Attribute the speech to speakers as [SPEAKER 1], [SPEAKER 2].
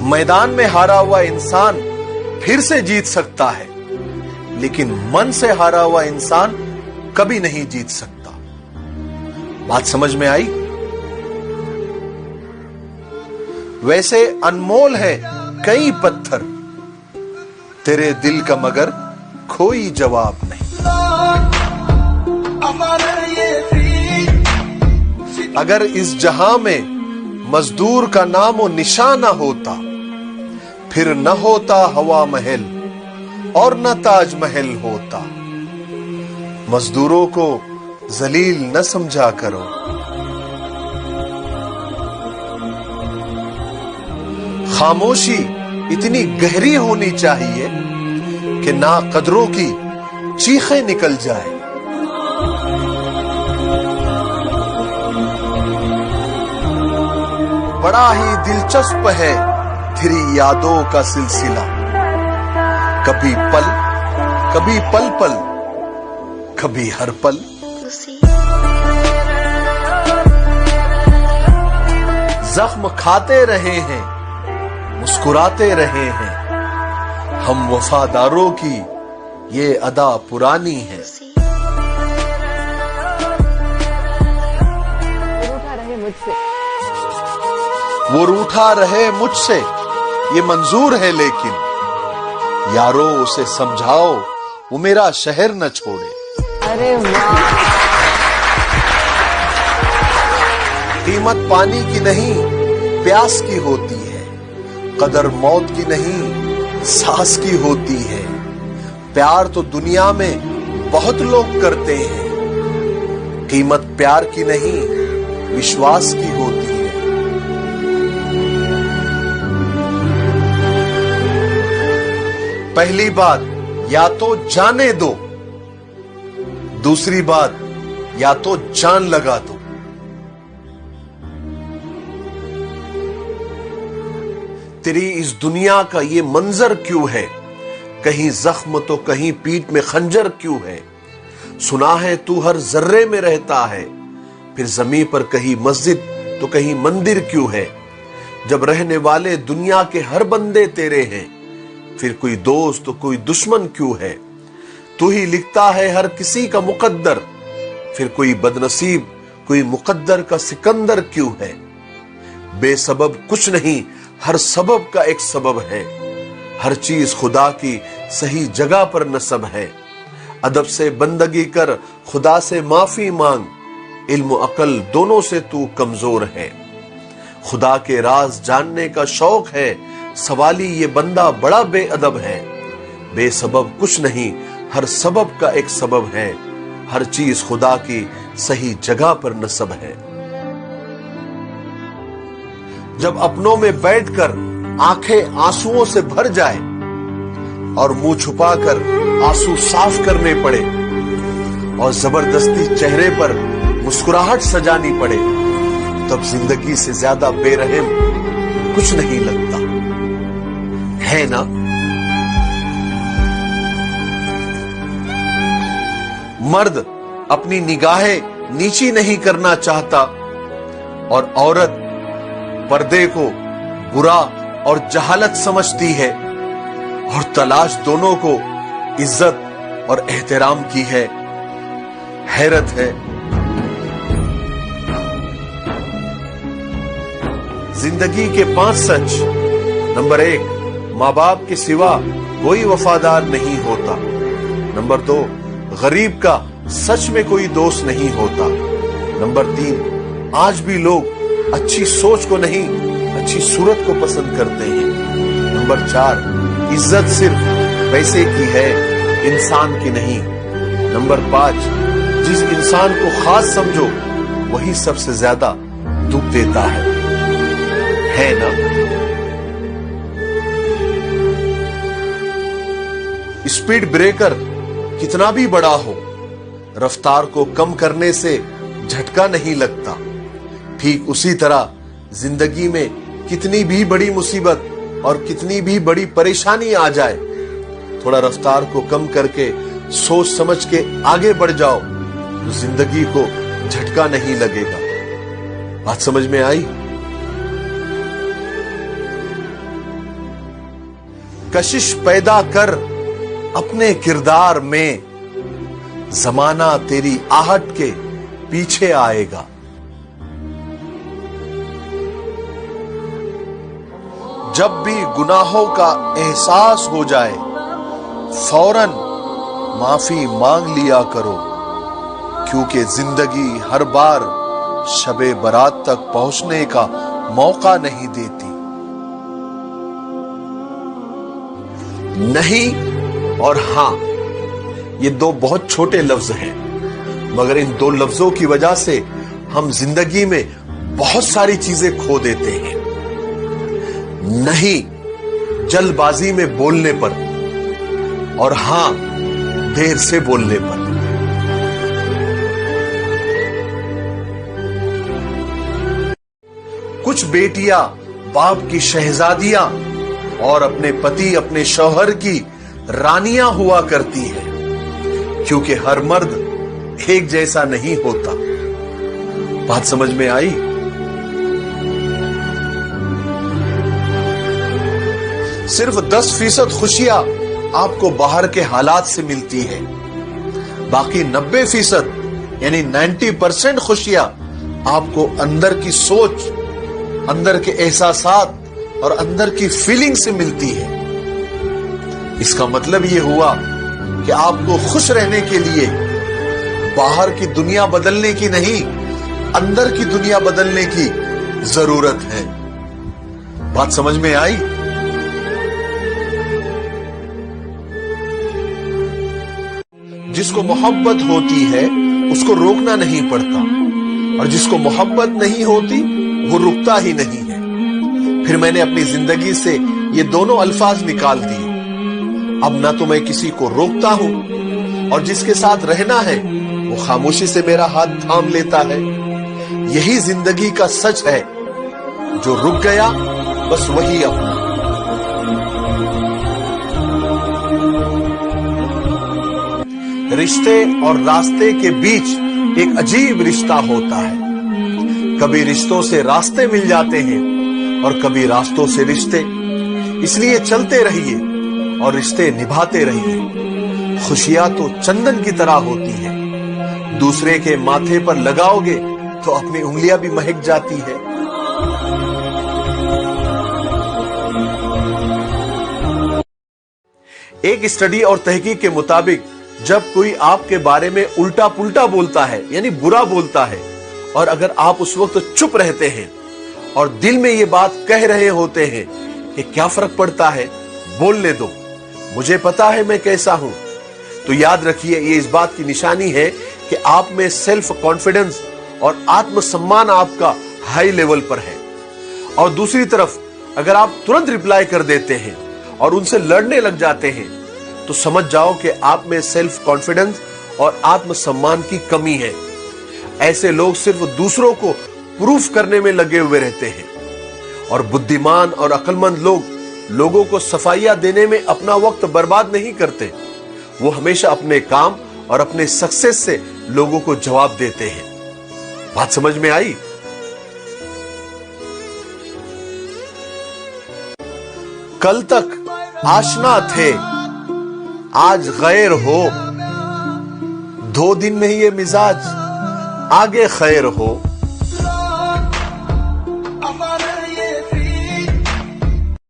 [SPEAKER 1] मैदान में हारा हुआ इंसान फिर से जीत सकता है, लेकिन मन से हारा हुआ इंसान कभी नहीं जीत सकता। बात समझ में आई? वैसे अनमोल है कई पत्थर, तेरे दिल का मगर कोई जवाब नहीं। अगर इस जहां में मजदूर का नाम और निशान न होता, फिर न होता हवा महल और न ताज महल होता। मजदूरों को जलील न समझा करो। खामोशी इतनी गहरी होनी चाहिए कि ना कदरों की चीखें निकल जाए। बड़ा ही दिलचस्प है तेरी यादों का सिलसिला, कभी पल पल, कभी हर पल। जख्म खाते रहे हैं, मुस्कुराते रहे हैं, हम वफादारों की ये अदा पुरानी है। वो रूठा रहे मुझसे ये मंजूर है, लेकिन यारो उसे समझाओ वो मेरा शहर न छोड़े।
[SPEAKER 2] अरे वाह!
[SPEAKER 1] कीमत पानी की नहीं प्यास की होती है, कदर मौत की नहीं सांस की होती है। प्यार तो दुनिया में बहुत लोग करते हैं, कीमत प्यार की नहीं विश्वास की होती है। पहली बात या तो जाने दो, दूसरी बात या तो जान लगा दो। तेरी इस दुनिया का ये मंजर क्यों है, कहीं जख्म तो कहीं पीठ में खंजर क्यों है। सुना है तू हर जर्रे में रहता है, फिर जमीन पर कहीं मस्जिद तो कहीं मंदिर क्यों है। जब रहने वाले दुनिया के हर बंदे तेरे हैं, फिर कोई दोस्त तो कोई दुश्मन क्यों है। तू ही लिखता है हर किसी का मुकद्दर, फिर कोई बदनसीब कोई मुकद्दर का सिकंदर क्यों है। बेसबब कुछ नहीं, हर सबब का एक सबब है। हर चीज खुदा की सही जगह पर नसब है। अदब से बंदगी कर, खुदा से माफी मांग, इल्म अकल दोनों से तू कमजोर है। खुदा के राज जानने का शौक है, सवाली ये बंदा बड़ा बेअदब है। बेसबब कुछ नहीं, हर सबब का एक सबब है। हर चीज खुदा की सही जगह पर नसब है। जब अपनों में बैठकर आंखें आंसुओं से भर जाए और मुंह छुपाकर आंसू साफ करने पड़े और जबरदस्ती चेहरे पर मुस्कुराहट सजानी पड़े, तब जिंदगी से ज्यादा बेरहम कुछ नहीं लगता, है ना? मर्द अपनी निगाहें नीची नहीं करना चाहता और औरत पर्दे को बुरा और जहालत समझती है, और तलाश दोनों को इज्जत और एहतराम की है। हैरत है। जिंदगी के 5 सच। नंबर 1, माँ बाप के सिवा कोई वफादार नहीं होता। नंबर 2, गरीब का सच में कोई दोस्त नहीं होता। नंबर 3, आज भी लोग अच्छी सोच को नहीं अच्छी सूरत को पसंद करते हैं। नंबर 4, इज्जत सिर्फ पैसे की है, इंसान की नहीं। नंबर 5, जिस इंसान को खास समझो वही सबसे ज्यादा दुख देता है ना? स्पीड ब्रेकर कितना भी बड़ा हो, रफ्तार को कम करने से झटका नहीं लगता। ठीक उसी तरह जिंदगी में कितनी भी बड़ी मुसीबत और कितनी भी बड़ी परेशानी आ जाए, थोड़ा रफ्तार को कम करके सोच समझ के आगे बढ़ जाओ तो जिंदगी को झटका नहीं लगेगा। बात समझ में आई? कशिश पैदा कर अपने किरदार में, जमाना तेरी आहट के पीछे आएगा। जब भी गुनाहों का एहसास हो जाए, फौरन माफी मांग लिया करो, क्योंकि जिंदगी हर बार शबे बारात तक पहुंचने का मौका नहीं देती। नहीं और हां, ये दो बहुत छोटे लफ्ज हैं, मगर इन दो लफ्जों की वजह से हम जिंदगी में बहुत सारी चीजें खो देते हैं। नहीं जल्दबाजी में बोलने पर, और हां देर से बोलने पर। कुछ बेटियां बाप की शहजादियां और अपने पति अपने शौहर की रानियां हुआ करती है, क्योंकि हर मर्द एक जैसा नहीं होता। बात समझ में आई? सिर्फ 10% खुशियां आपको बाहर के हालात से मिलती है, बाकी 90% यानी 90% खुशियां आपको अंदर की सोच, अंदर के एहसासात और अंदर की फीलिंग से मिलती है। इसका मतलब यह हुआ कि आपको खुश रहने के लिए बाहर की दुनिया बदलने की नहीं, अंदर की दुनिया बदलने की जरूरत है। बात समझ में आई? जिसको मोहब्बत होती है उसको रोकना नहीं पड़ता, और जिसको मोहब्बत नहीं होती वो रुकता ही नहीं है। फिर मैंने अपनी जिंदगी से ये दोनों अल्फाज निकाल दिए। अब ना तो मैं किसी को रोकता हूं, और जिसके साथ रहना है वो खामोशी से मेरा हाथ थाम लेता है। यही जिंदगी का सच है। जो रुक गया बस वही अपना। रिश्ते और रास्ते के बीच एक अजीब रिश्ता होता है। कभी रिश्तों से रास्ते मिल जाते हैं और कभी रास्तों से रिश्ते। इसलिए चलते रहिए और रिश्ते निभाते रहिए। खुशियां तो चंदन की तरह होती हैं, दूसरे के माथे पर लगाओगे तो अपनी उंगलियां भी महक जाती है। एक स्टडी और तहकीक के मुताबिक जब कोई आपके बारे में उल्टा पुल्टा बोलता है, यानी बुरा बोलता है, और अगर आप उस वक्त चुप रहते हैं और दिल में ये बात कह रहे होते हैं कि क्या फर्क पड़ता है, बोलने दो, मुझे पता है मैं कैसा हूं, तो याद रखिए ये इस बात की निशानी है कि आप में सेल्फ कॉन्फिडेंस और आत्मसम्मान आपका हाई लेवल पर है। और दूसरी तरफ अगर आप तुरंत रिप्लाई कर देते हैं और उनसे लड़ने लग जाते हैं, तो समझ जाओ कि आप में सेल्फ कॉन्फिडेंस और आत्मसम्मान की कमी है। ऐसे लोग सिर्फ दूसरों को प्रूफ करने में लगे हुए रहते हैं, और बुद्धिमान और अक्लमंद लोग लोगों को सफाइयां देने में अपना वक्त बर्बाद नहीं करते। वो हमेशा अपने काम और अपने सक्सेस से लोगों को जवाब देते हैं। बात समझ में आई? कल तक आशना थे, आज गैर हो, 2 दिन में ये मिजाज आगे खैर हो।